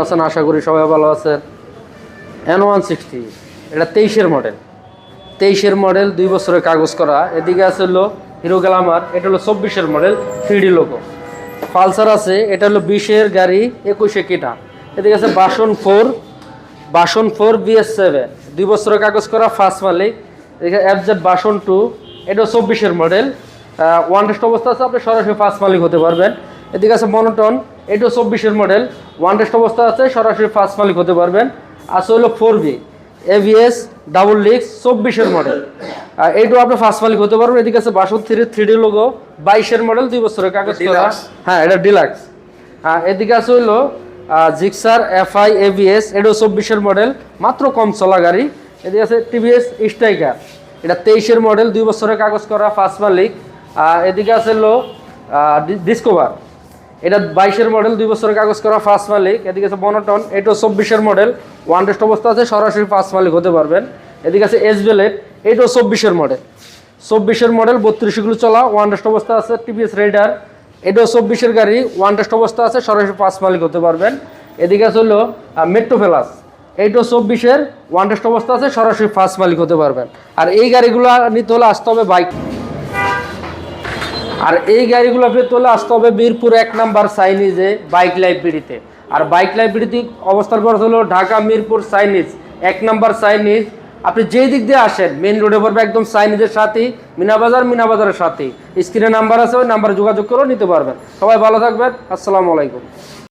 আছেন? আশা করি সবাই ভালো আছেন। N160 এটা 23-এর মডেল, 23-এর মডেল, 2 বছরের কাগজ করা। এদিকে আছে হলো হিরো গ্ল্যামার, এটা হলো 24-এর মডেল, 3D লোগো। পালসার আছে, এটা হলো 20-এর গাড়ি, 21-এ কেটা। এদিকে আছে বাসন 4 BS7, 2 বছরের কাগজ করা, ফার্স্ট মালিক। এদিকে FZ বাসন 2, এটা 24-এর মডেল, ওয়ান টেস্ট অবস্থা আছে, আপনি সরাসরি ফার্স্ট মালিক হতে পারবেন। এদিকে আছে মনোটন, এটাও 24-এর মডেল, ওয়ান টেস্ট অবস্থা আছে, সরাসরি ফার্স্ট মালিক হতে পারবেন। আছে হলো 4B ABS ডাবল ডিস্ক, 24-এর মডেল, এইটাও আপনি ফার্স্ট মালিক হতে পারবেন। এদিকে আছে বাসন 3D লোগো, 22-এর মডেল, 2 বছরের কাগজ করা। হ্যাঁ, এটা ডিলাক্স। এদিকে আছে হলো জিক্সার FI ABS, এটাও 24-এর মডেল, মাত্র কম চলা গাড়ি। এদিকে আছে TVS স্ট্রাইকার, এটা 23-এর মডেল, 2 বছরের কাগজ করা, ফার্স্ট মালিক। এদিকে আছে হলো ডিসকভার, এটা 22-এর মডেল, 2 বছরের কাগজ করা, ফার্স্ট মালিক। এদিকে আছে মনোটন, এটাও 24-এর মডেল, ওয়ান টেস্ট অবস্থা আছে, সরাসরি ফার্স্ট মালিক হতে পারবেন। এদিকে আছে এসবেলেট, এটাও 24-এর মডেল, 24-এর মডেল, 32 কিলো চলা, ওয়ান টেস্ট অবস্থা আছে। TVS রাইডার, এটাও 24-এর গাড়ি, ওয়ান টেস্ট অবস্থা আছে, সরাসরি ফার্স্ট মালিক হতে পারবেন। এদিকে আছে হলো মেট্রো প্লাস, এইটাও 24-এর, ওয়ান টেস্ট অবস্থা আছে, সরাসরি ফার্স্ট মালিক হতে পারবেন। আর এই গাড়িগুলো নিতে হলে আসতে হবে পেতে হলে আসতে হবে মিরপুর 1 নাম্বার চাইনিজে বাইক লাইব্রেরিতে। আর বাইক লাইব্রেরিতে অবস্থান করা হলো Dhaka Mirpur Chinese 1 number Chinese. আপনি যেই দিক দিয়ে আসেন মেন রোডে পড়বে একদম চাইনিজের সাথেই, মিনাবাজারের সাথেই। স্ক্রিনে নাম্বার আছে, ওই নাম্বারে যোগাযোগ করেও নিতে পারবেন। সবাই ভালো থাকবেন, আসসালামু আলাইকুম।